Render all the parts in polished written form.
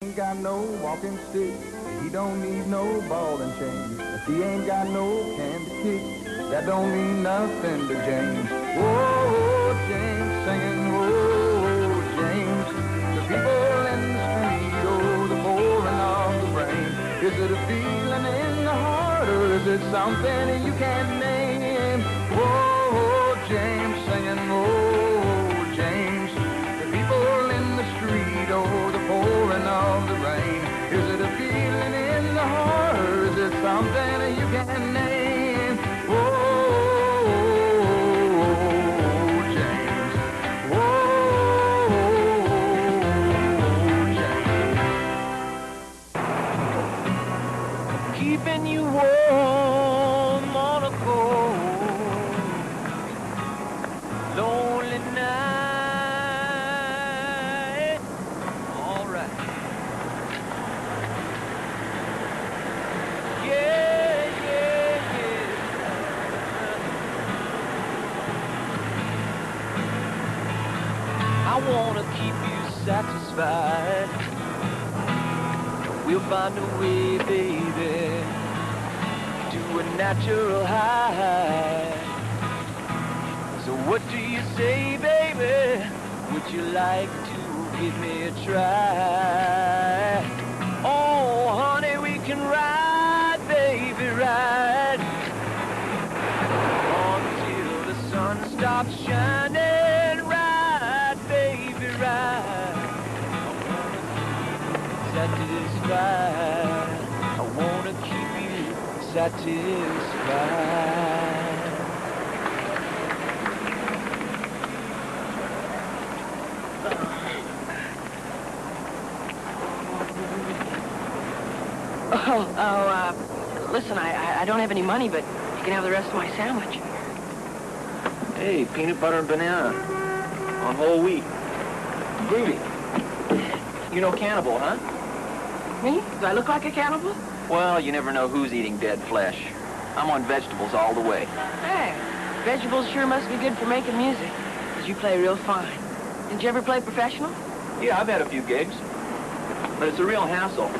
Ain't got no walking stick, he don't need no ball and chain. If he ain't got no can to kick, that don't mean nothing to James. Whoa, James singing, whoa, James. The people in the street, oh, the boring of the brain. Is it a feeling in the heart, or is it something you can't name? Whoa, James singing, whoa, James. The people in the street, oh, the pouring of the rain. Is it a feeling in the heart, or is it something you can't name? Whoa, James. Whoa, James. Keeping you warm on a cold, lonely night. All right. Yeah, yeah, yeah. I wanna keep you satisfied. We'll find a way, baby, to a natural high. So what do you say, baby? Would you like to give me a try? Oh, honey, we can ride, baby, ride until the sun stops shining. Ride, baby, ride. Satisfied. I wanna keep you satisfied. Listen, I don't have any money, but you can have the rest of my sandwich. Hey, peanut butter and banana on whole wheat. Groovy. You know cannibal, huh? Me? Do I look like a cannibal? Well, you never know who's eating dead flesh. I'm on vegetables all the way. Hey, vegetables sure must be good for making music, 'cause you play real fine. Did you ever play professional? Yeah, I've had a few gigs, but it's a real hassle.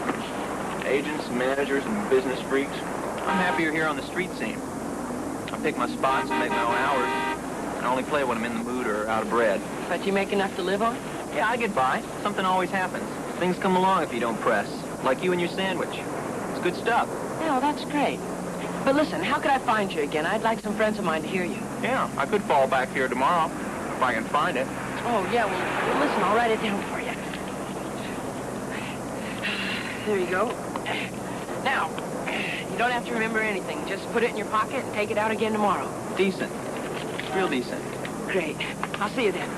Agents, managers, and business freaks. I'm happier here on the street scene. I pick my spots and make my own hours. I only play when I'm in the mood or out of bread. But you make enough to live on? Yeah, I get by. Something always happens. Things come along if you don't press, like you and your sandwich. It's good stuff. Yeah, well, that's great. But listen, how could I find you again? I'd like some friends of mine to hear you. Yeah, I could fall back here tomorrow if I can find it. Oh, yeah, well, listen, I'll write it down for you. There you go. Now, you don't have to remember anything. Just put it in your pocket and take it out again tomorrow. Decent. Real decent. Great. I'll see you then.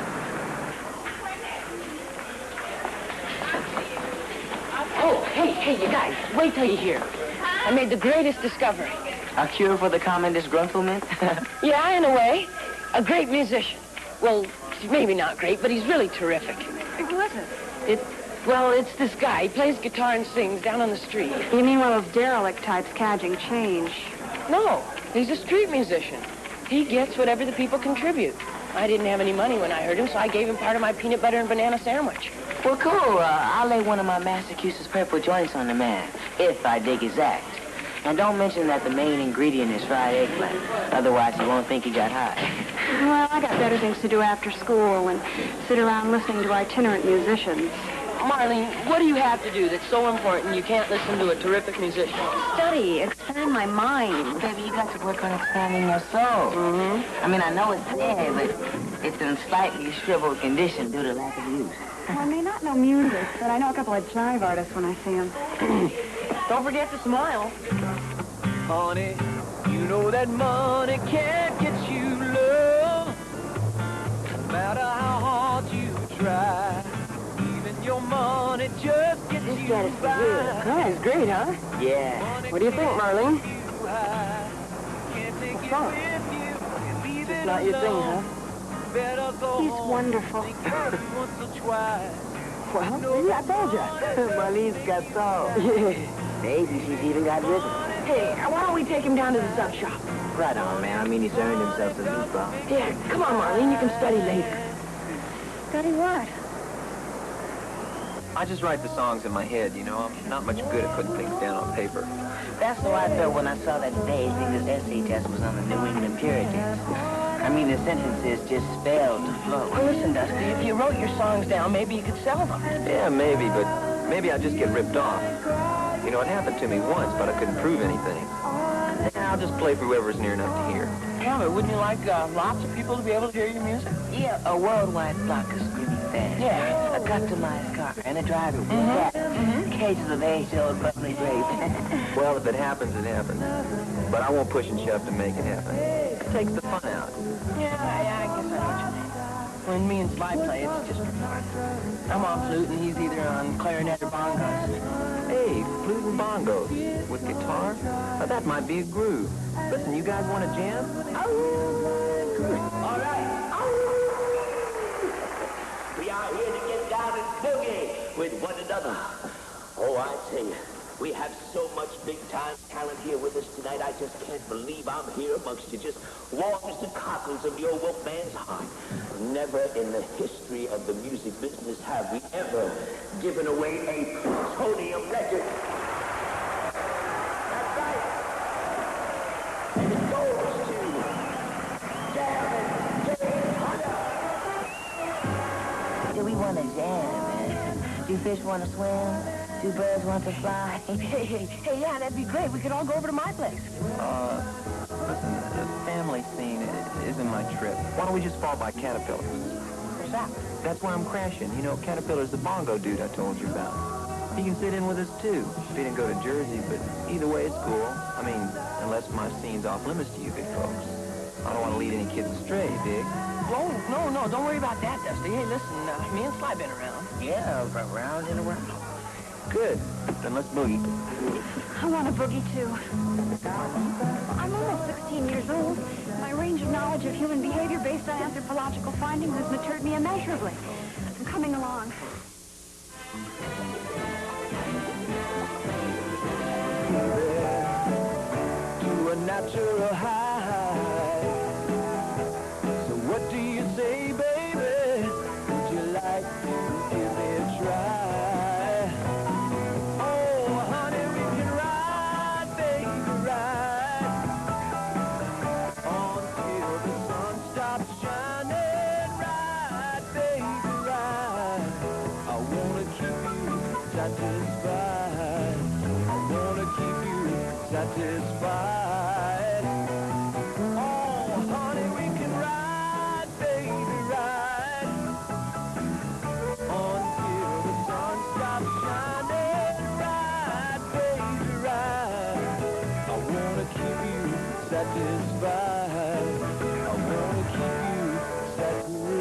Oh, hey, you guys, wait till you hear. I made the greatest discovery. A cure for the common disgruntlement? Yeah, in a way. A great musician. Well, maybe not great, but he's really terrific. Who is it? Well, it's this guy. He plays guitar and sings down on the street. You mean one of those derelict types cadging change? No, he's a street musician. He gets whatever the people contribute. I didn't have any money when I heard him, so I gave him part of my peanut butter and banana sandwich. Well, cool. I'll lay one of my Massachusetts purple joints on the man, if I dig his act. And don't mention that the main ingredient is fried eggplant. Otherwise, he won't think he got high. Well, I got better things to do after school and sit around listening to itinerant musicians. Marlene, what do you have to do that's so important you can't listen to a terrific musician? Study, expand my mind. Baby, you got to work on expanding your soul. Mm-hmm. I mean, I know it's there, but it's in slightly shriveled condition due to lack of use. Well, I may not know music, but I know a couple of jive artists when I see them. Don't forget to smile. Honey, you know that money can't get you love. No matter how hard you try. Even your money just gets This you cat is for by. you. Oh, it's great, huh? Yeah. What do you think, Marlene? What's wrong? It's not your thing, huh? He's wonderful. Well, see, I told you. Marlene's got soul. Yeah. Maybe she's even got rhythm. Hey, why don't we take him down to the sub shop? Right on, man. I mean, he's earned himself some new ball. Yeah, come on, Marlene. You can study later. Study what? I just write the songs in my head, you know. I'm not much good at putting things down on paper. That's how I felt when I saw that Day's English essay test was on the New England Puritans. I mean, the sentences just failed to flow. Well, listen, Dusty, if you wrote your songs down, maybe you could sell them. Yeah, maybe, but maybe I just get ripped off. You know, it happened to me once, but I couldn't prove anything. Yeah, I'll just play for whoever's near enough to hear. Yeah, but wouldn't you like lots of people to be able to hear your music? Yeah, a worldwide flock of screaming fans. Yeah. A customized car and a driver with that. Cases of age-old bubbly grape. Well, if it happens, it happens. But I won't push and shove to make it happen. It takes the fun out. Yeah, I guess I know what you mean. When me and Sly play, it's just for fun. I'm on flute and he's either on clarinet or bongos. Hey, flute and bongos with guitar? Now, that might be a groove. Listen, you guys want to jam? All right. We are here to get down and boogie with one another. Oh, I say, we have so much big-time talent here with us tonight. I just can't believe I'm here amongst you. Just warms the cockles of the old Wolfman's heart. Never in the history of the music business have we ever given away a plutonium record. That's right. And it goes to Darren J. Hunter. Do we want to jam, man? Do fish want to swim? Do birds want to fly? Hey, yeah, that'd be great. We could all go over to my place. Listen, the family scene isn't my trip. Why don't we just fall by Caterpillar? What's that? That's where I'm crashing. You know, Caterpillar's the bongo dude I told you about. He can sit in with us, too. He didn't go to Jersey, but either way, it's cool. I mean, unless my scene's off limits to you big folks. I don't want to lead any kids astray, Big. No, don't worry about that, Dusty. Hey, listen, me and Sly been around. Yeah, around and around. Good. Then let's boogie. I want a boogie, too. I'm almost 16 years old. My range of knowledge of human behavior based on anthropological findings has matured me immeasurably. I'm coming along. To a natural high. So what do you say, baby? Would you like to give me a try? Oh, honey, we can ride, baby, ride until the sun stops shining. Ride, baby, ride. I wanna keep you satisfied. I wanna keep you satisfied. Oh, honey, we can ride, baby, ride until the sun stops shining. Ride, baby, ride. I wanna keep you satisfied. I wanna keep you satisfied.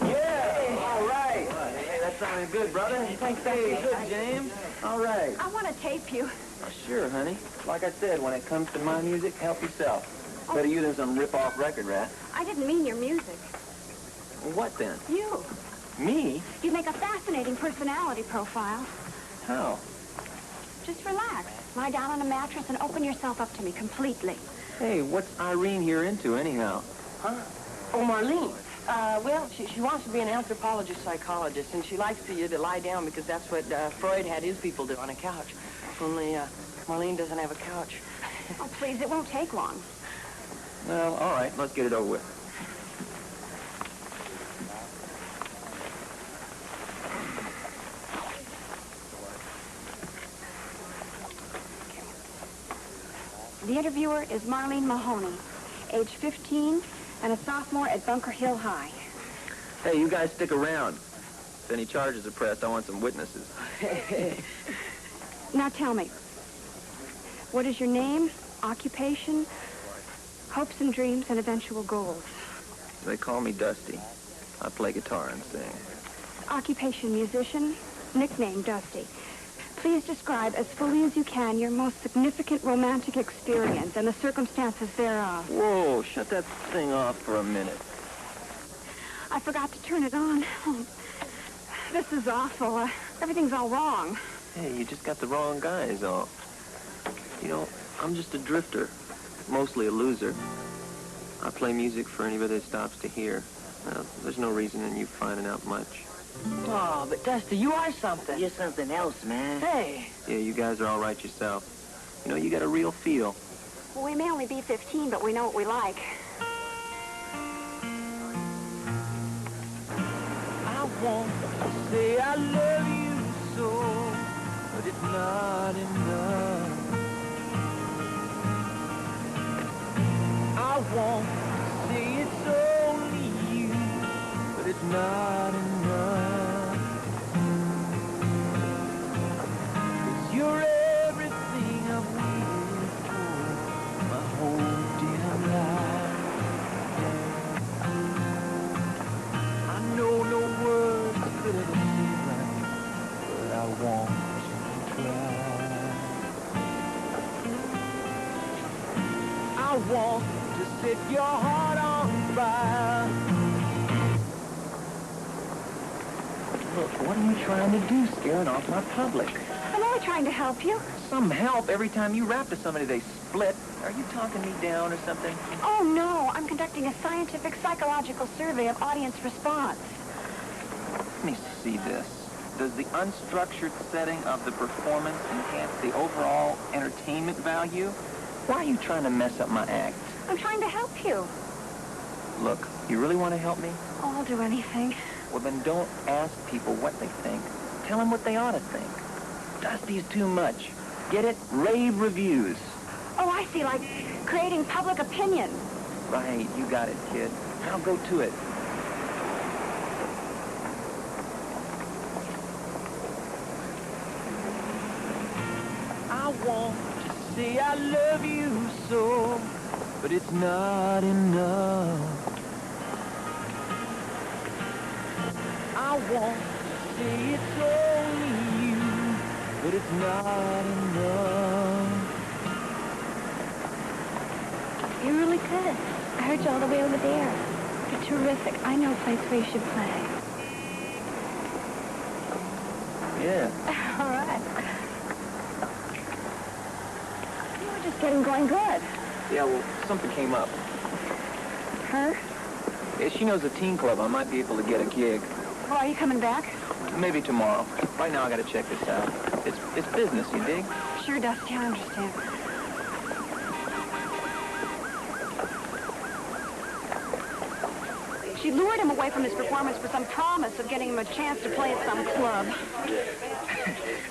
Yeah, all right. Hey, that sounded good, brother. Thanks, Hey, Dusty. good, James. All right. I want to tape you. Sure, honey. Like I said, when it comes to my music, help yourself. Better you than some rip-off record rat. I didn't mean your music. Well, what then? You. Me? You make a fascinating personality profile. How? Just relax. Lie down on a mattress and open yourself up to me completely. Hey, what's Irene here into, anyhow? Huh? Oh, Marlene. Well, she wants to be an anthropologist psychologist, and she likes for you to lie down because that's what Freud had his people do on a couch. Only Marlene doesn't have a couch. Oh, please, it won't take long. Well, all right. Let's get it over with. The interviewer is Marlene Mahoney, age 15, and a sophomore at Bunker Hill High. Hey, you guys stick around. If any charges are pressed, I want some witnesses. Now tell me, what is your name, occupation, hopes and dreams, and eventual goals? They call me Dusty. I play guitar and sing. Occupation, musician, nickname Dusty. Please describe as fully as you can your most significant romantic experience and the circumstances thereof. Whoa, shut that thing off for a minute. I forgot to turn it on. Oh, this is awful. Everything's all wrong. Hey, you just got the wrong guy is all. You know, I'm just a drifter, mostly a loser. I play music for anybody that stops to hear. Well, there's no reason in you finding out much. Oh, but Dusty, you are something. You're something else, man. Hey. Yeah, you guys are all right yourself. You know, you got a real feel. Well, we may only be 15, but we know what we like. I want to say I love you so, but it's not enough. I want to say it's only you, but it's not enough. 'Cause you're everything I've waited for my whole damn life. I know no words could ever say right, but I want to try. I want to set your heart on fire. Look, what are you trying to do, scaring off my public? I'm only trying to help you. Some help. Every time you rap to somebody, they split. Are you talking me down or something? Oh, no. I'm conducting a scientific psychological survey of audience response. Let me see this. Does the unstructured setting of the performance enhance the overall entertainment value? Why are you trying to mess up my act? I'm trying to help you. Look, you really want to help me? Oh, I'll do anything. Well, then don't ask people what they think. Tell them what they ought to think. Dusty's too much. Get it? Rave reviews. Oh, I see, like creating public opinion. Right, you got it, kid. Now go to it. I want to say I love you so, but it's not enough. I want to say it's only you, but it's not enough. You're really good. I heard you all the way over there. You're terrific. I know a place where you should play. Yeah. All right. You were just getting going good. Yeah, well, something came up. Her? Yeah, she knows a teen club. I might be able to get a gig. Well, are you coming back? Maybe tomorrow. Right now, I gotta check this out. It's business, you dig? Sure, Dusty, I understand. She lured him away from his performance with some promise of getting him a chance to play at some club.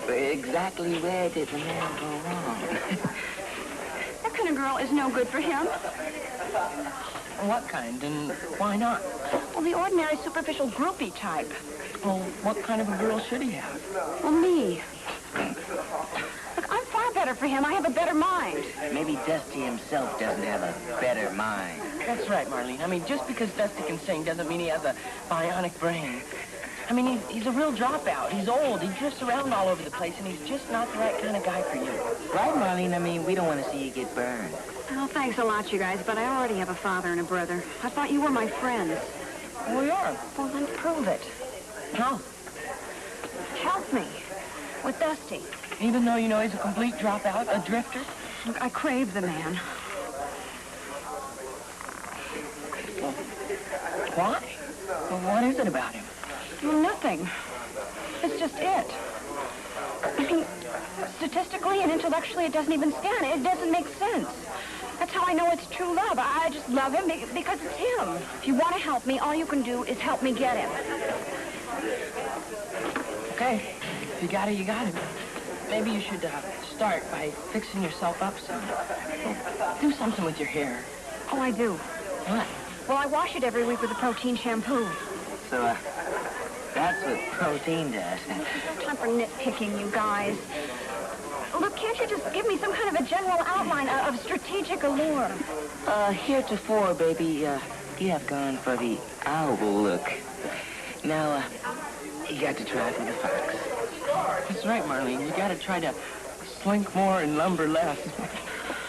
But exactly where did the man go wrong? That kind of girl is no good for him. What kind, and why not? Well, the ordinary superficial groupie type. Well, what kind of a girl should he have? Well, me. Look, I'm far better for him. I have a better mind. Maybe Dusty himself doesn't have a better mind. That's right, Marlene. I mean, just because Dusty can sing doesn't mean he has a bionic brain. I mean, he's a real dropout. He's old. He drifts around all over the place, and he's just not the right kind of guy for you. Right, Marlene? I mean, we don't want to see you get burned. Well, thanks a lot, you guys, but I already have a father and a brother. I thought you were my friends. We are. Well, then prove it. How? Help me. With Dusty. Even though you know he's a complete dropout, a drifter? Look, I crave the man. Why? Well, what is it about him? Well, nothing. It's just it. I mean, statistically and intellectually, it doesn't even stand. It doesn't make sense. That's how I know it's true love. I just love him because it's him. If you want to help me, all you can do is help me get him. Okay. If you got it, you got it. Maybe you should start by fixing yourself up some. Do something with your hair. Oh, I do. What? Well, I wash it every week with a protein shampoo. So, that's what protein does. No time for nitpicking, you guys. Look, can't you just give me some kind of a general outline of strategic allure? Heretofore, baby, you have gone for the owl look. Now, you got to try for the fox. That's right, Marlene. You gotta try to slink more and lumber less.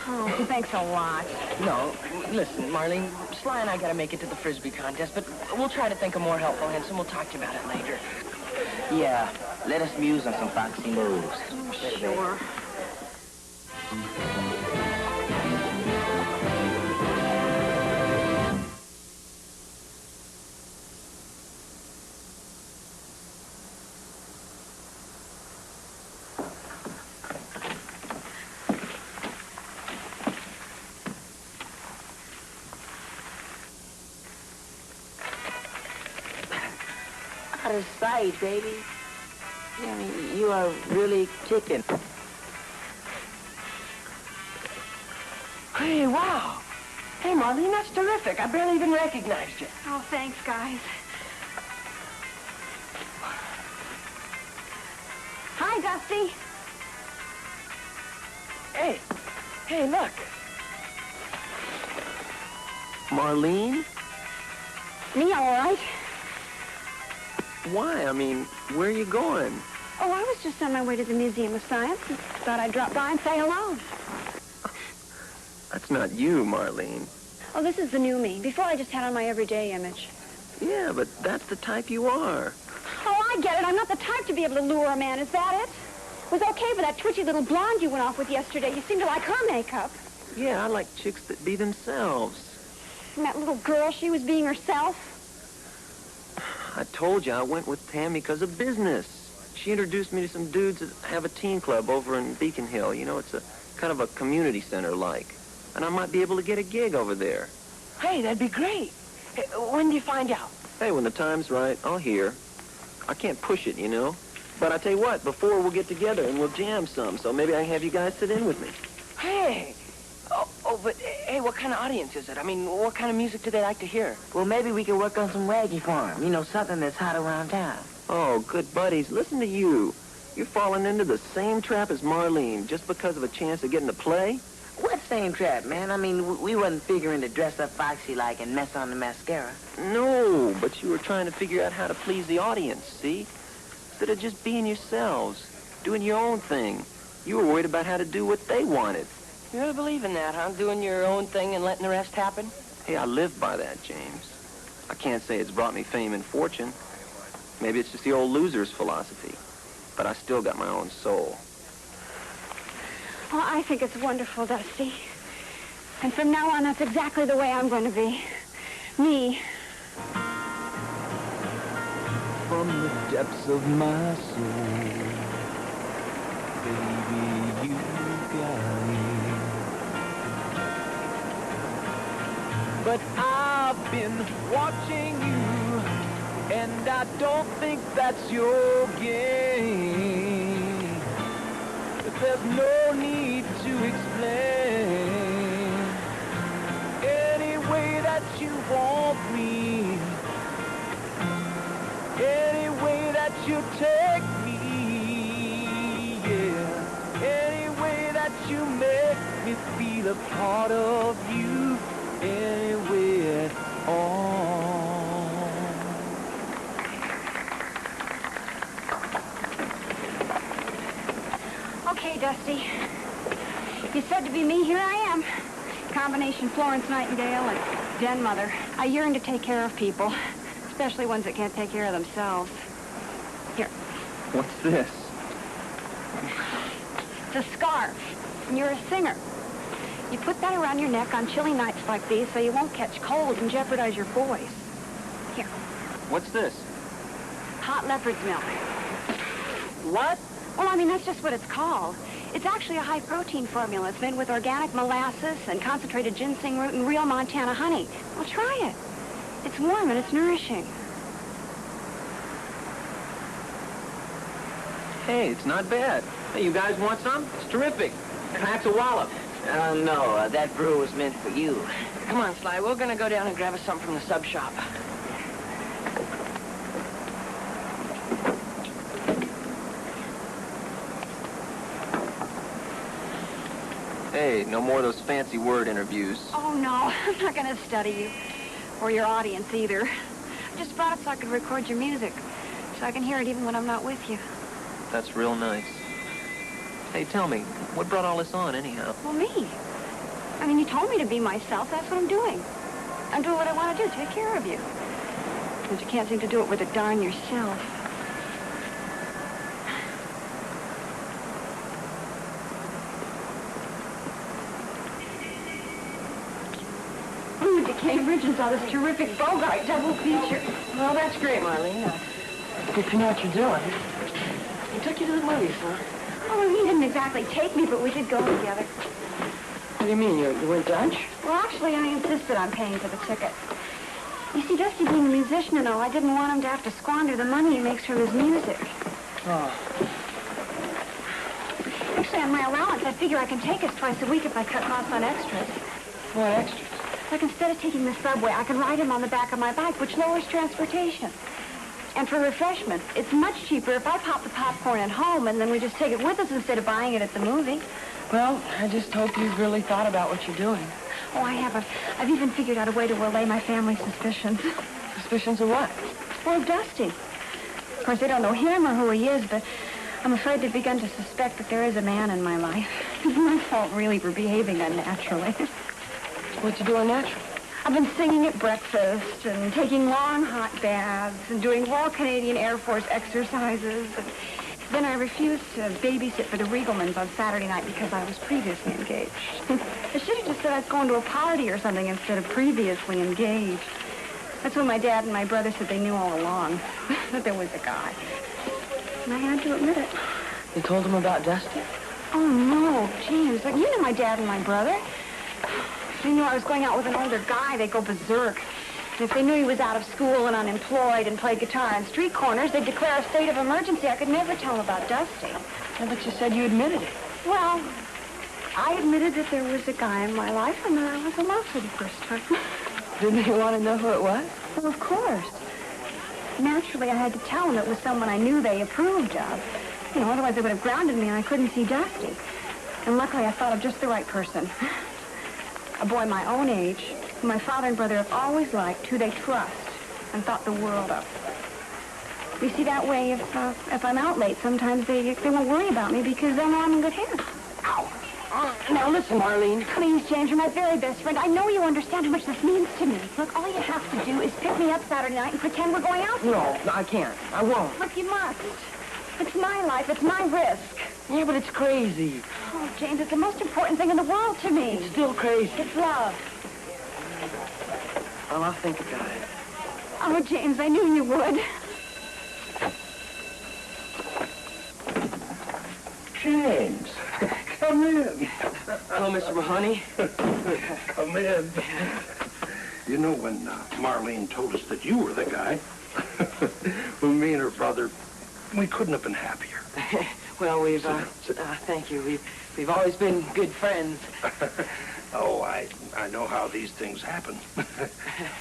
Oh, thanks a lot. No, listen, Marlene, Sly and I gotta make it to the Frisbee contest, but we'll try to think of more helpful hints, and we'll talk to you about it later. Yeah, let us muse on some foxy moves. Sure. Out of sight, baby. Yeah, I mean, you are really kicking. Hey, wow. Hey, Marlene, that's terrific. I barely even recognized you. Oh, thanks, guys. Hi, Dusty. Hey, look. Marlene? Me, all right? Why? I mean, where are you going? Oh, I was just on my way to the Museum of Science. Thought I'd drop by and say hello. That's not you, Marlene. Oh, this is the new me. Before I just had on my everyday image. Yeah, but that's the type you are. Oh, I get it. I'm not the type to be able to lure a man. Is that it? It was okay for that twitchy little blonde you went off with yesterday. You seem to like her makeup. Yeah, I like chicks that be themselves. And that little girl, she was being herself. I told you I went with Pam because of business. She introduced me to some dudes that have a teen club over in Beacon Hill. You know, it's a kind of a community center like. And I might be able to get a gig over there. Hey, that'd be great. Hey, when do you find out? Hey, when the time's right, I'll hear. I can't push it, you know. But I tell you what, before we'll get together and we'll jam some, so maybe I can have you guys sit in with me. Hey. But hey, what kind of audience is it? I mean, what kind of music do they like to hear? Well, maybe we can work on some raggy for 'em. You know, something that's hot around town. Oh, good buddies, listen to you. You're falling into the same trap as Marlene just because of a chance of getting to play? What same trap, man? I mean, we wasn't figuring to dress up foxy-like and mess on the mascara. No, but you were trying to figure out how to please the audience, see? Instead of just being yourselves, doing your own thing, you were worried about how to do what they wanted. You really believe in that, huh? Doing your own thing and letting the rest happen? Hey, I live by that, James. I can't say it's brought me fame and fortune. Maybe it's just the old loser's philosophy. But I still got my own soul. Well, I think it's wonderful, Dusty. And from now on, that's exactly the way I'm going to be. Me. From the depths of my soul, baby, you got me. But I've been watching you, and I don't think that's your game. But there's no need to explain. Any way that you want me, any way that you take me, yeah. Any way that you make me feel a part of you, anyway at all. Okay, Dusty. You said to be me, here I am. Combination Florence Nightingale and den mother. I yearn to take care of people, especially ones that can't take care of themselves. Here. What's this? It's a scarf. And you're a singer. You put that around your neck on chilly nights like these so you won't catch cold and jeopardize your voice. Here. What's this? Hot leopard's milk. What? Well, I mean, that's just what it's called. It's actually a high-protein formula. It's made with organic molasses and concentrated ginseng root and real Montana honey. Well, try it. It's warm and it's nourishing. Hey, it's not bad. Hey, you guys want some? It's terrific. Cracks a wallop. No, that brew was meant for you. Come on, Sly. We're going to go down and grab us something from the sub shop. Hey, no more of those fancy word interviews. Oh, no. I'm not going to study you. Or your audience, either. I just brought it so I could record your music. So I can hear it even when I'm not with you. That's real nice. Hey, tell me, what brought all this on, anyhow? Well, me. I mean, you told me to be myself. That's what I'm doing. I'm doing what I want to do, take care of you. But you can't seem to do it with a darn yourself. Moved to Cambridge and saw this terrific Bogart double feature. Well, that's great, Marlene. If you know what you're doing. He took you to the movies, huh? Oh, he didn't exactly take me, but we did go together. What do you mean? You went Dutch? Well, actually, I insisted on paying for the ticket. You see, Dusty being a musician and all, I didn't want him to have to squander the money he makes from his music. Oh. Actually, on my allowance, I figure I can take us twice a week if I cut costs on extras. What extras? Like, instead of taking the subway, I can ride him on the back of my bike, which lowers transportation. And for refreshment, it's much cheaper if I pop the popcorn at home and then we just take it with us instead of buying it at the movie. Well, I just hope you've really thought about what you're doing. Oh, I have. I've even figured out a way to allay my family's suspicions. Suspicions of what? Well, of Dusty. Of course, they don't know him or who he is, but I'm afraid they've begun to suspect that there is a man in my life. It's my fault, really, for behaving unnaturally. What you doing natural? I've been singing at breakfast and taking long hot baths and doing Royal Canadian Air Force exercises. And then I refused to babysit for the Riegelmans on Saturday night because I was previously engaged. I should have just said I was going to a party or something instead of previously engaged. That's when my dad and my brother said they knew all along that there was a guy. And I had to admit it. You told them about Dusty? Oh, no, James. Like, you know my dad and my brother. If they knew I was going out with an older guy, they'd go berserk. And if they knew he was out of school and unemployed and played guitar on street corners, they'd declare a state of emergency. I could never tell them about Dusty. Yeah, but you said you admitted it. Well, I admitted that there was a guy in my life and that I was in love for the first time. Didn't you want to know who it was? Well, of course. Naturally, I had to tell them it was someone I knew they approved of. You know, otherwise they would have grounded me and I couldn't see Dusty. And luckily, I thought of just the right person. A boy my own age, who my father and brother have always liked, who they trust and thought the world of. You see, that way, if I'm out late, sometimes they won't worry about me because they'll know I'm in good hands. Now, listen, Marlene. Please, James, you're my very best friend. I know you understand how much this means to me. Look, all you have to do is pick me up Saturday night and pretend we're going out together. No, I can't. I won't. Look, you must. It's my life. It's my risk. Yeah, but it's crazy. Oh, James, it's the most important thing in the world to me. It's still crazy. It's love. Well, I'll think about it. Oh, James, I knew you would. James, come in. Hello, Mr. Mahoney. Come in. You know, when Marlene told us that you were the guy, well, me and her brother, we couldn't have been happier. Well, we've, thank you. We've always been good friends. Oh, I know how these things happen.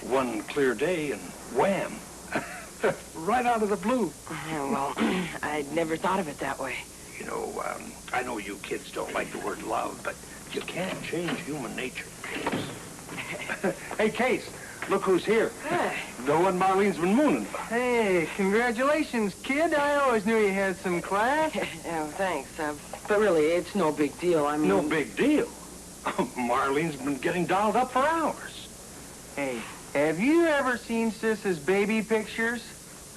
One clear day and wham. Right out of the blue. Yeah, well, I'd never thought of it that way. You know, I know you kids don't like the word love, but you can't change human nature, James. Hey, Case, look who's here. Hey. The one Marlene's been mooning about. Hey, congratulations, kid. I always knew you had some class. Yeah, thanks. But really, it's no big deal. I mean... No big deal. Marlene's been getting dolled up for hours. Hey, have you ever seen Sis's baby pictures?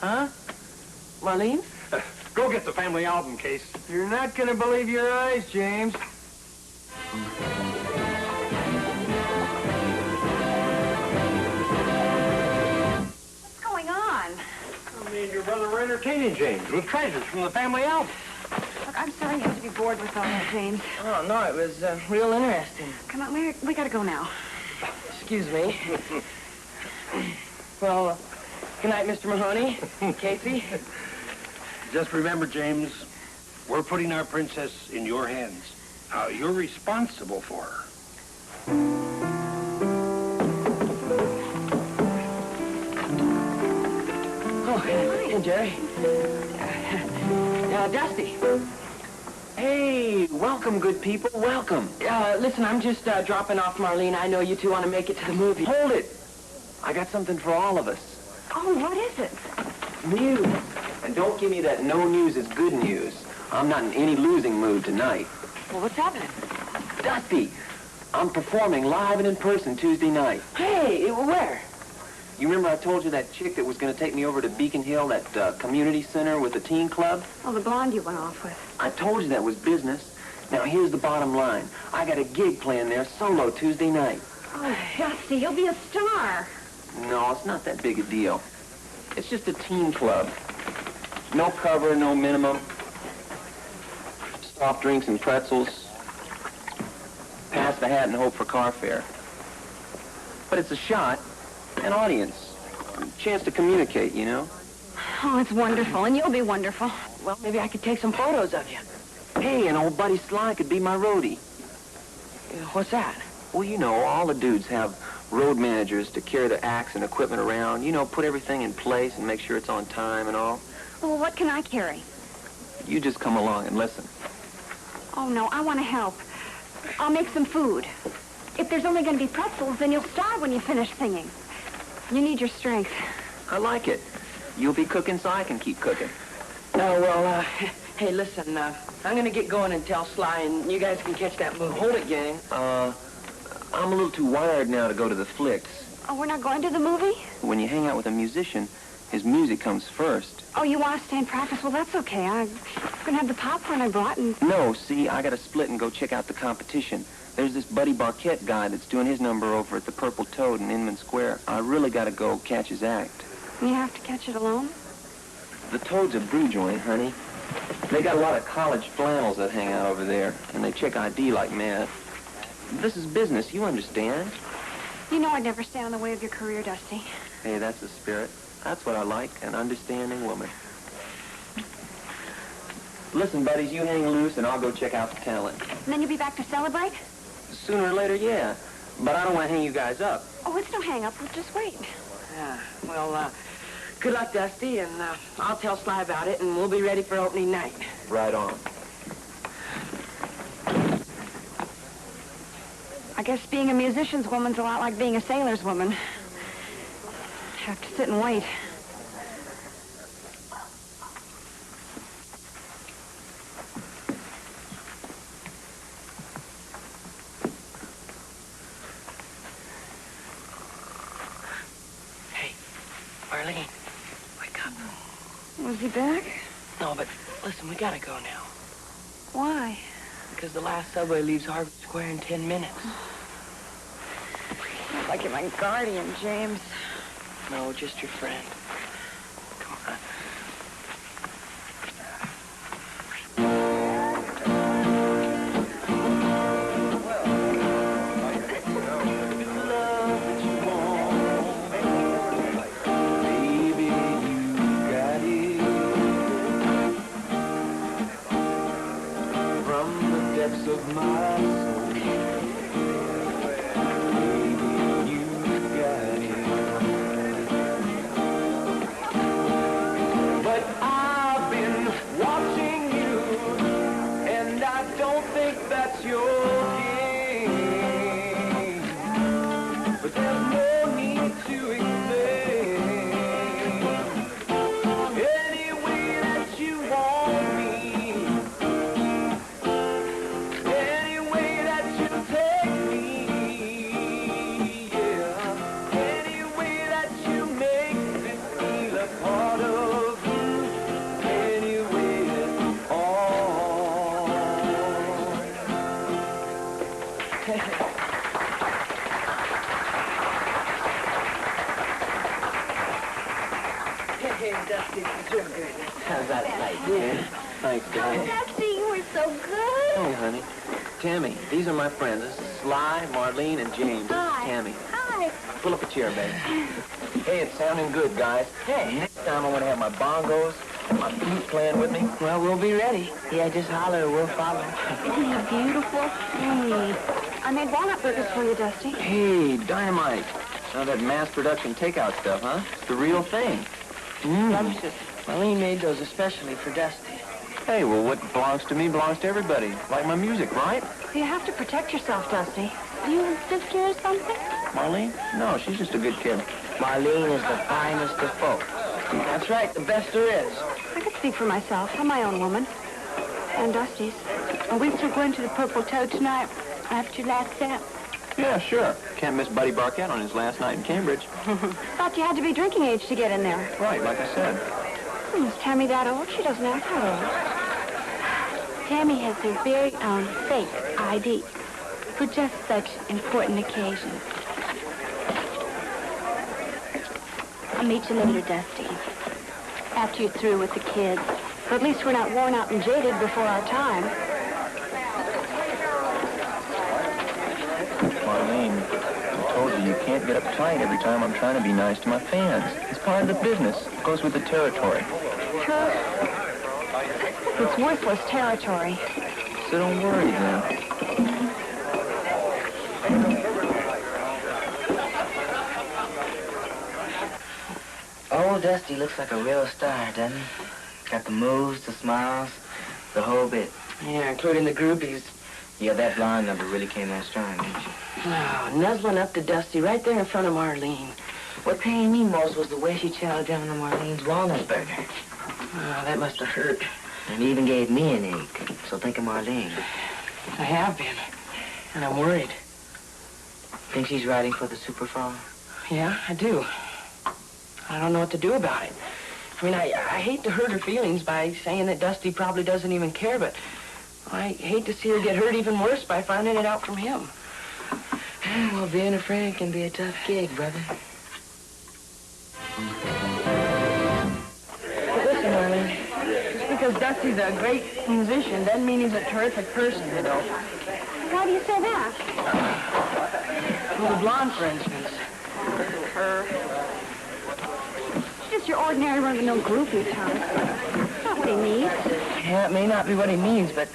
Huh? Marlene? Go get the family album, Case. You're not gonna believe your eyes, James. What's going on? Me and your brother were entertaining James with treasures from the family album. Look, I'm sorry you had to be bored with all that, James. Oh, no, it was real interesting. Come on, we gotta go now. Excuse me. Well, good night, Mr. Mahoney. Casey. Just remember, James, we're putting our princess in your hands. You're responsible for her. Oh, hey, Jerry. Dusty. Hey, welcome, good people, welcome. Listen, I'm just dropping off Marlene. I know you two want to make it to the movie. Hold it. I got something for all of us. Oh, what is it? News. And don't give me that no news is good news. I'm not in any losing mood tonight. Well, what's happening? Dusty, I'm performing live and in person Tuesday night. Hey, where? You remember I told you that chick that was going to take me over to Beacon Hill, that community center with the teen club? Oh, the blonde you went off with. I told you that was business. Now, here's the bottom line. I got a gig playing there solo Tuesday night. Oh, Dusty, you'll be a star. No, it's not that big a deal. It's just a teen club. No cover, no minimum. Soft drinks and pretzels. Pass the hat and hope for car fare. But it's a shot, an audience, chance to communicate, you know? Oh, it's wonderful, and you'll be wonderful. Well, maybe I could take some photos of you. Hey, and old buddy Sly could be my roadie. What's that? Well, you know, all the dudes have road managers to carry their acts and equipment around. You know, put everything in place and make sure it's on time and all. Well, what can I carry? You just come along and listen. Oh, no, I want to help. I'll make some food. If there's only going to be pretzels, then you'll starve when you finish singing. You need your strength. I like it. You'll be cooking so I can keep cooking. Oh, well, hey, listen, I'm going to get going and tell Sly, and you guys can catch that movie. Hold it, gang. I'm a little too wired now to go to the flicks. Oh, we're not going to the movie? When you hang out with a musician, his music comes first. Oh, you want to stay and practice? Well, that's okay. I'm going to have the popcorn I brought and... No, see, I got to split and go check out the competition. There's this Buddy Barquette guy that's doing his number over at the Purple Toad in Inman Square. I really got to go catch his act. You have to catch it alone? The Toad's a brew joint, honey. They got a lot of college flannels that hang out over there, and they check ID like mad. This is business, you understand. You know I'd never stand in the way of your career, Dusty. Hey, that's the spirit. That's what I like, an understanding woman. Listen, buddies, you hang loose, and I'll go check out the talent. And then you'll be back to celebrate? Sooner or later, yeah. But I don't want to hang you guys up. Oh, it's no hang-up. We'll just wait. Yeah, well, good luck, Dusty, and I'll tell Sly about it, and we'll be ready for opening night. Right on. I guess being a musician's woman's a lot like being a sailor's woman. Have to sit and wait. Hey, Marlene, wake up. Was he back? No, but listen, we gotta go now. Why? Because the last subway leaves Harvard Square in 10 minutes. Like you're my guardian, James. No, just your friend. Come on. Of my soul, baby, you got it. But I've been watching you, and I don't think that's your game. But there's no need to explain. Any way that you want me. How's that like? Yeah. Thanks, Tammy. Dusty, you were so good. Hey, honey. Tammy, these are my friends. This is Sly, Marlene, and James. Hi. Tammy. Hi. Pull up a chair, baby. Hey, it's sounding good, guys. Hey, next time I want to have my bongos and my flute playing with me. Well, we'll be ready. Yeah, just holler, we'll follow. Isn't he beautiful? I made walnut burgers for you, Dusty. Hey, dynamite. Now that mass production takeout stuff, huh? It's the real thing. Delicious. Marlene made those especially for Dusty. Hey, well, what belongs to me belongs to everybody. Like my music, right? You have to protect yourself, Dusty. You a sister or something? Marlene? No, she's just a good kid. Marlene is the finest of folk. That's right, the best there is. I could speak for myself. I'm my own woman. And Dusty's. Are we still going to the Purple Toad tonight after your last set? Yeah, sure. Can't miss Buddy Barquette on his last night in Cambridge. Thought you had to be drinking age to get in there. Right, like I said. Is Tammy that old? She doesn't act that old. Tammy has her very own fake ID for just such important occasions. I'll meet you later, Dusty. After you're through with the kids. But at least we're not worn out and jaded before our time. Marlene, told you, you can't get uptight every time I'm trying to be nice to my fans. It's part of the business. It goes with the territory. It's worthless territory. So don't worry then. Old Dusty looks like a real star, doesn't he? Got the moves, the smiles, the whole bit. Yeah, including the groupies. Yeah, that blonde number really came on strong, didn't she? Oh, nuzzling up to Dusty right there in front of Marlene. What pained me most was the way she chowed down on Marlene's walnut burger. Oh, that must have hurt. And even gave me an ache. So think of Marlene. I have been. And I'm worried. Think she's riding for the Super Fall? Yeah, I do. I don't know what to do about it. I mean, I hate to hurt her feelings by saying that Dusty probably doesn't even care, but I hate to see her get hurt even worse by finding it out from him. Well, being a friend can be a tough gig, brother. But listen, Marlene, just because Dusty's a great musician doesn't mean he's a terrific person, you know. Why do you say that? Well, the blonde, for instance. Her. She's just your ordinary run-of-the-mill groupie, Tom. That's not what he needs. Yeah, it may not be what he needs, but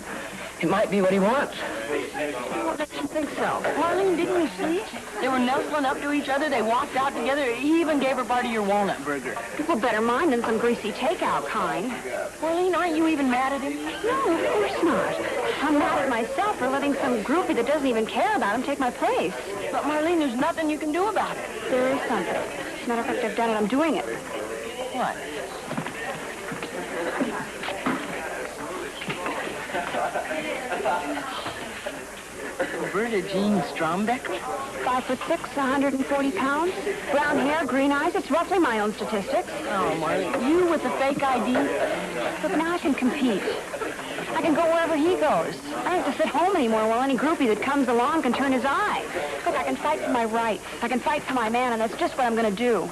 it might be what he wants. What makes you think so? Marlene, didn't you see? They were nuzzling up to each other. They walked out together. He even gave her part of your walnut burger. People better mind than some greasy takeout kind. Marlene, aren't you even mad at him? No, of course not. I'm mad at myself for letting some groupie that doesn't even care about him take my place. But, Marlene, there's nothing you can do about it. There is something. As a matter of fact, I've done it. I'm doing it. What? Roberta Jean Strombecker? 5'6", 140 pounds. Brown hair, green eyes. It's roughly my own statistics. Oh, Marlene, you with the fake ID? Look, now I can compete. I can go wherever he goes. I don't have to sit home anymore while any groupie that comes along can turn his eye. Look, I can fight for my rights. I can fight for my man, and that's just what I'm going to do.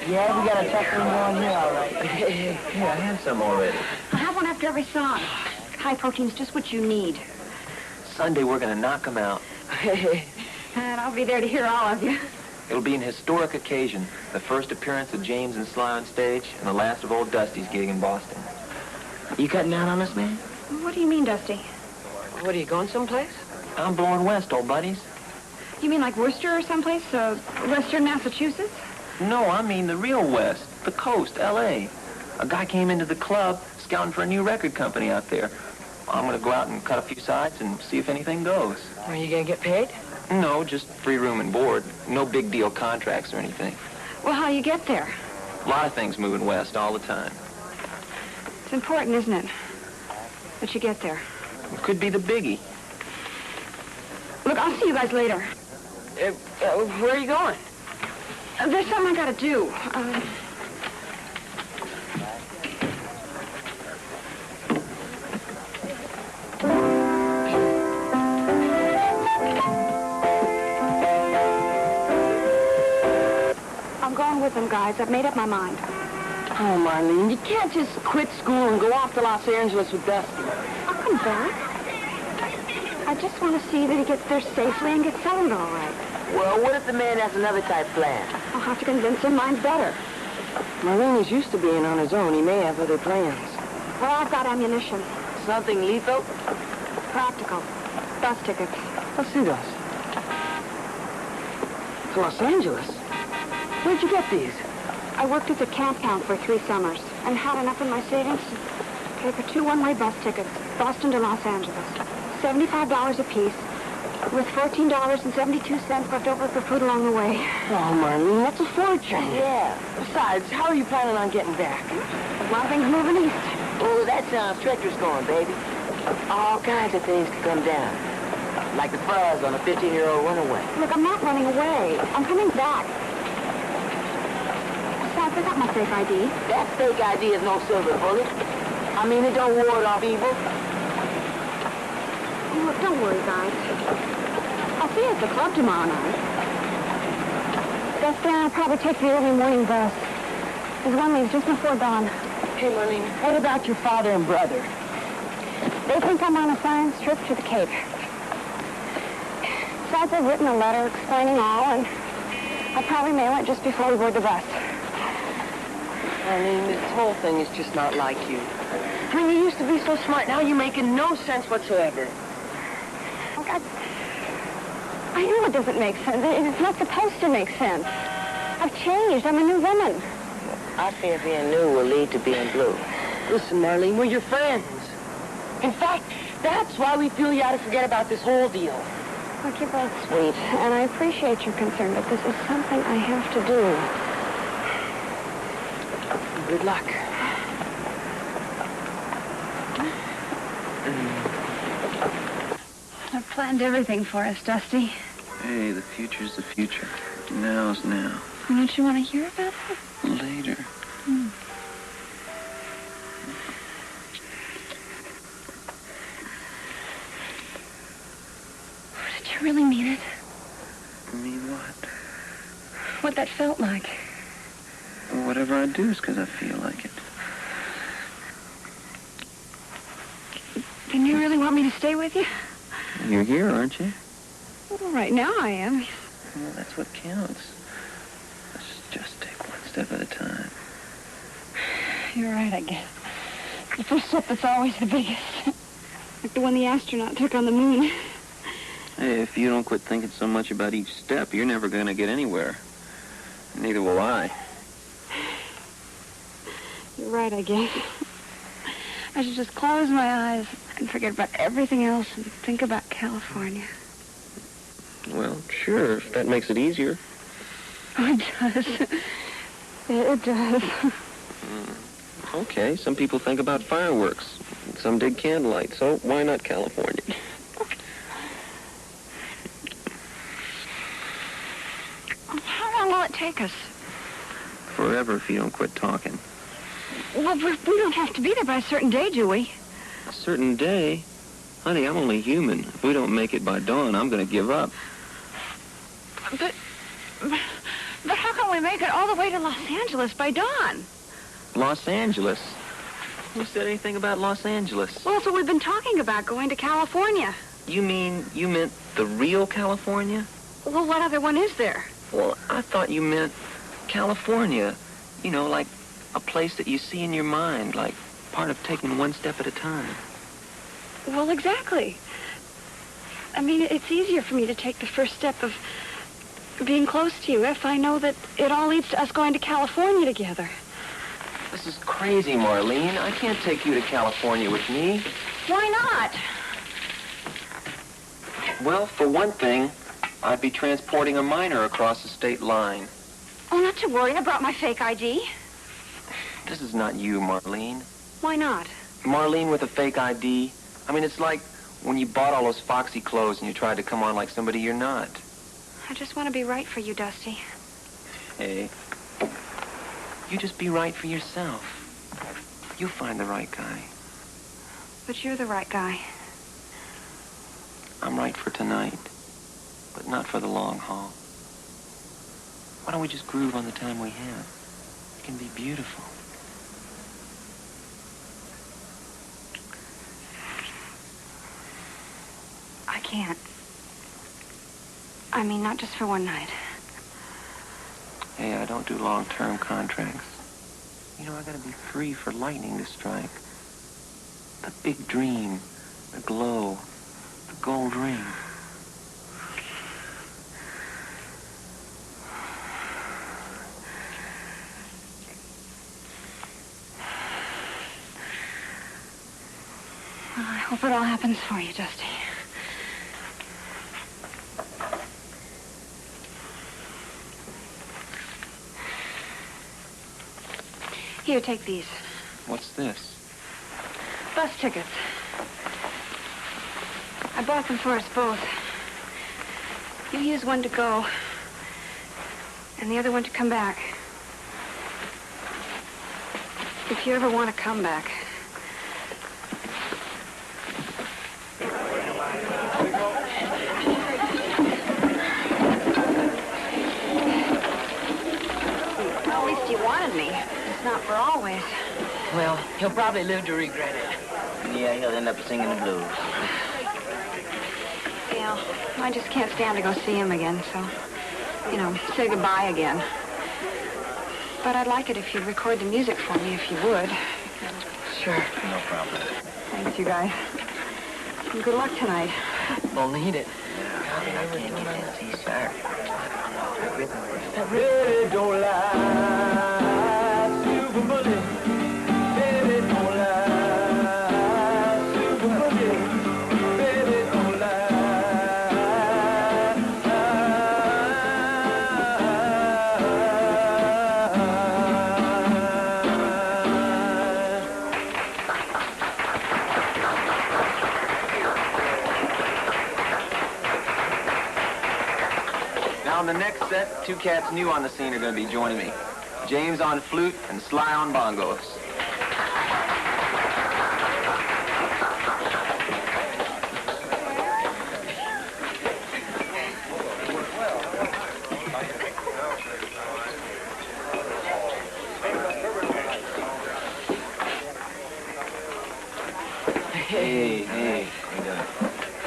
Yeah, we got a tough one going here, all right. Here, I had some already. I'll have one after every song. High protein's just what you need. Sunday, we're going to knock 'em out. And I'll be there to hear all of you. It'll be an historic occasion. The first appearance of James and Sly on stage, and the last of old Dusty's gig in Boston. You cutting out on us, man? What do you mean, Dusty? What, are you going someplace? I'm blowing west, old buddies. You mean like Worcester or someplace? Western Massachusetts? No, I mean the real West, the coast, L.A. A guy came into the club scouting for a new record company out there. I'm going to go out and cut a few sides and see if anything goes. Are you going to get paid? No, just free room and board. No big deal contracts or anything. Well, how you get there? A lot of things moving west all the time. It's important, isn't it? That you get there. It could be the biggie. Look, I'll see you guys later. Where are you going? There's something I gotta do. I'm going with them, guys. I've made up my mind. Oh, Marlene, you can't just quit school and go off to Los Angeles with Dusty. I'll come back. I just want to see that he gets there safely and gets settled all right. Well, what if the man has another type plan? I'll have to convince him mine's better. Marlene is used to being on his own. He may have other plans. Well, I've got ammunition. Something lethal? Practical. Bus tickets. Let's see those. To Los Angeles? Where'd you get these? I worked as a camp hound for 3 summers and had enough in my savings to pay for 2 one-way bus tickets, Boston to Los Angeles. $75 apiece, With $14.72 left over for food along the way. Oh, Marlene, that's a fortune. Yeah. Besides, how are you planning on getting back? A lot of things moving east. Oh, that sounds treacherous going, baby. All kinds of things could come down. Like the fuzz on a 15-year-old runaway. Look, I'm not running away. I'm coming back. Besides, I got my fake ID. That fake ID is no silver bullet. I mean, it don't ward off evil. Oh, look, don't worry, guys. I'll see you at the club tomorrow night. Dusty, I'll probably take the early morning bus. There's one leaves just before dawn. Hey, Marlene, what about your father and brother? They think I'm on a science trip to the Cape. Besides, I've written a letter explaining all, and I'll probably mail it just before we board the bus. Marlene, this whole thing is just not like you. I mean, you used to be so smart. Now you're making no sense whatsoever. Oh, God. I know it doesn't make sense. It's not supposed to make sense. I've changed. I'm a new woman. I fear being new will lead to being blue. Listen, Marlene, we're your friends. In fact, that's why we feel you ought to forget about this whole deal. Look, you're both sweet, and I appreciate your concern, but this is something I have to do. Good luck. I've planned everything for us, Dusty. Hey, the future's the future. Now's now. Don't you want to hear about it? Later. Did you really mean it? Mean what? What that felt like? Whatever I do is because I feel like it. Then you really want me to stay with you? You're here, aren't you? Well, right now I am. Well, that's what counts. Let's just take one step at a time. You're right, I guess. The first step is always the biggest. Like the one the astronaut took on the moon. Hey, if you don't quit thinking so much about each step, you're never going to get anywhere. Neither will I. You're right, I guess. I should just close my eyes and forget about everything else and think about California. Well, sure, if that makes it easier. Oh, it does. It does. Okay, some people think about fireworks. Some dig candlelight, so why not California? How long will it take us? Forever if you don't quit talking. Well, we don't have to be there by a certain day, do we? A certain day? Honey, I'm only human. If we don't make it by dawn, I'm going to give up. But how can we make it all the way to Los Angeles by dawn? Los Angeles? Who said anything about Los Angeles? Well, that's what we've been talking about, going to California. You meant the real California? Well, what other one is there? Well, I thought you meant California. You know, like a place that you see in your mind, like part of taking one step at a time. Well, exactly. I mean, it's easier for me to take the first step of being close to you if I know that it all leads to us going to California together. This is crazy, Marlene. I can't take you to California with me. Why not? Well, for one thing, I'd be transporting a minor across the state line. Oh, not to worry. I brought my fake ID. This is not you, Marlene. Why not? Marlene with a fake ID. I mean, it's like when you bought all those foxy clothes and you tried to come on like somebody you're not. I just want to be right for you, Dusty. Hey, you just be right for yourself. You'll find the right guy. But you're the right guy. I'm right for tonight, but not for the long haul. Why don't we just groove on the time we have? It can be beautiful. I can't. I mean, not just for one night. Hey, I don't do long-term contracts. You know, I gotta be free for lightning to strike. The big dream, the glow, the gold ring. Well, I hope it all happens for you, Dusty. Here, take these. What's this? Bus tickets. I bought them for us both. You use one to go, and the other one to come back. If you ever want to come back. Well, at least you wanted me. It's not for always. Well, he'll probably live to regret it. Yeah, he'll end up singing the blues. Yeah, I just can't stand to go see him again, so, you know, say goodbye again. But I'd like it if you'd record the music for me, if you would. Sure. No problem. Thanks, you guys. And good luck tonight. We'll need it. I can't get that C-sharp. Baby, don't lie, super bully. Baby, don't lie, super bully. Baby, don't Now, in the next set, two cats new on the scene are going to be joining me. James on flute and Sly on bongos. Hey, hey.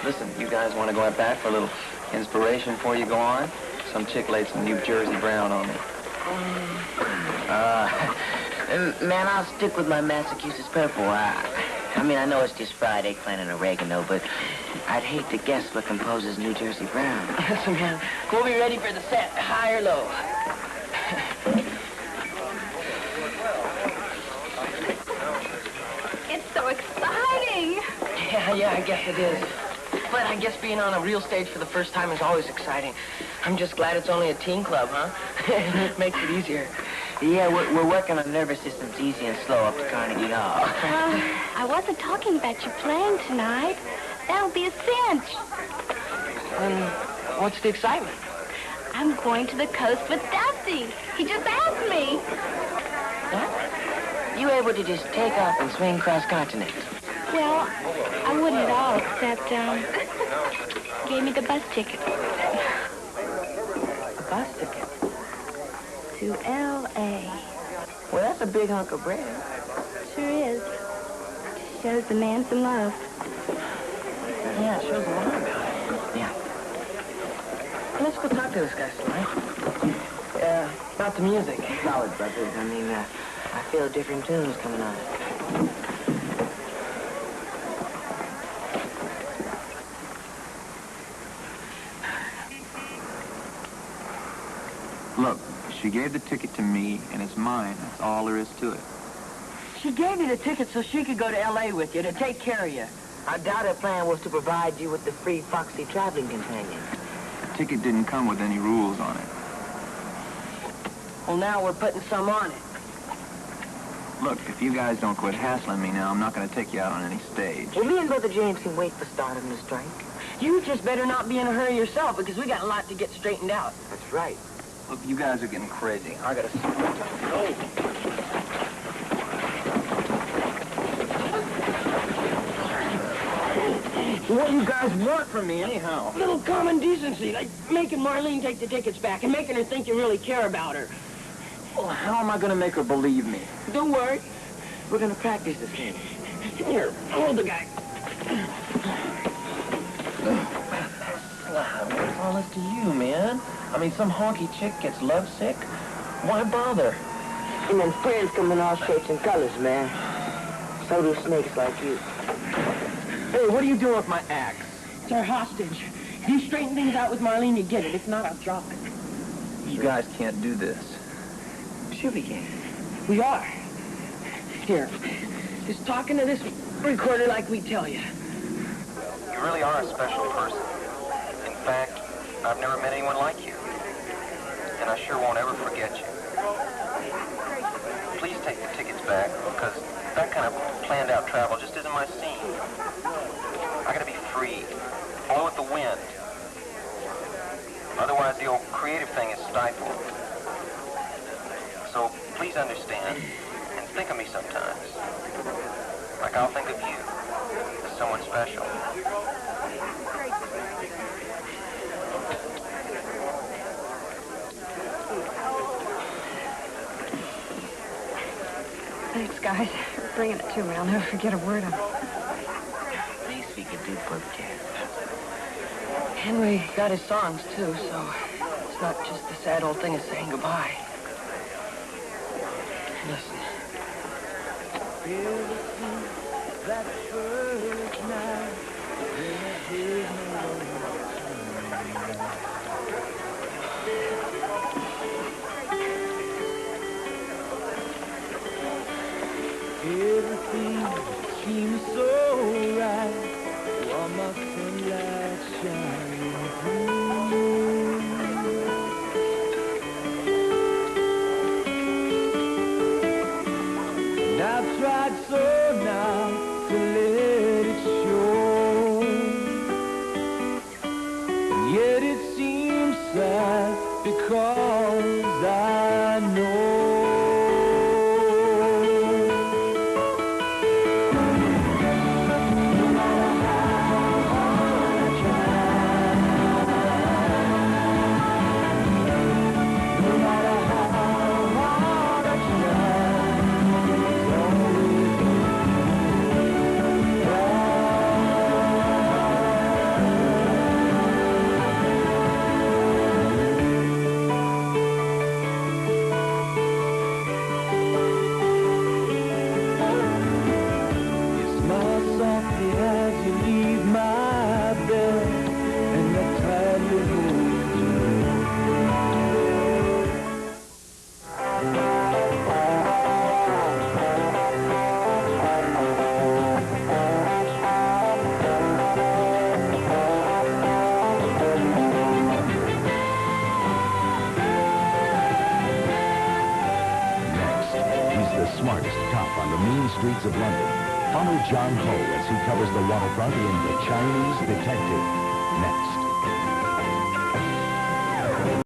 Listen, you guys want to go at that for a little inspiration before you go on? Some chick laid some New Jersey Brown on me. Man, I'll stick with my Massachusetts Purple. I mean, I know it's just fried eggplant and oregano, but I'd hate to guess what composes New Jersey Brown. Listen, man, we'll be ready for the set, high or low. It's so exciting. Yeah, I guess it is. But I guess being on a real stage for the first time is always exciting. I'm just glad it's only a teen club, huh? It makes it easier. Yeah, we're working on nervous systems easy and slow up to Carnegie Hall. I wasn't talking about you playing tonight. That'll be a cinch. What's the excitement? I'm going to the coast with Dusty. He just asked me. What? You able to just take off and swing cross-continent? Well, I wouldn't at all, except, gave me the bus ticket. A bus ticket? To L.A. Well, that's a big hunk of bread. Sure is. Shows the man some love. Yeah, it shows a lot about it. Yeah. Let's go talk to this guy, Sly. About the music. Solid, brothers. I mean, I feel different tunes coming on. Look, she gave the ticket to me, and it's mine. That's all there is to it. She gave you the ticket so she could go to L.A. with you to take care of you. I doubt her plan was to provide you with the free Foxy traveling companion. The ticket didn't come with any rules on it. Well, now we're putting some on it. Look, if you guys don't quit hassling me now, I'm not going to take you out on any stage. Well, me and Brother James can wait for starting the strike. You just better not be in a hurry yourself, because we got a lot to get straightened out. That's right. Look, you guys are getting crazy. I got to... What do you guys want from me, anyhow? A little common decency, like making Marlene take the tickets back and making her think you really care about her. Well, how am I going to make her believe me? Don't worry. We're going to practice this game. Here, hold the guy. What's all this to you, man? I mean, some honky chick gets lovesick. Why bother? And then friends come in all shapes and colors, man. So do snakes like you. Hey, what are you doing with my axe? It's our hostage. If you straighten things out with Marlene, you get it. If not, I'll drop it. You guys can't do this. Sure we can. We are. Here, just talking to this recorder like we tell you. You really are a special person. In fact, I've never met anyone like you. And I sure won't ever forget you. please take the tickets back, because that kind of planned out travel just isn't my scene. I gotta be free, blow with the wind. Otherwise, the old creative thing is stifled. So please understand, and think of me sometimes, like I'll think of you as someone special. Thanks, guys, for bringing it to me. I'll never forget a word of it. Least we could do for Jeff. Henry got his songs, too, so it's not just the sad old thing of saying goodbye. Listen. That first night, everything seems so right. Warm up sunlight shining through. And I've tried so now to let it show, and yet it seems sad because I know. Smartest cop on the mean streets of London. Follow John Ho as he covers the waterfront in The Chinese Detective.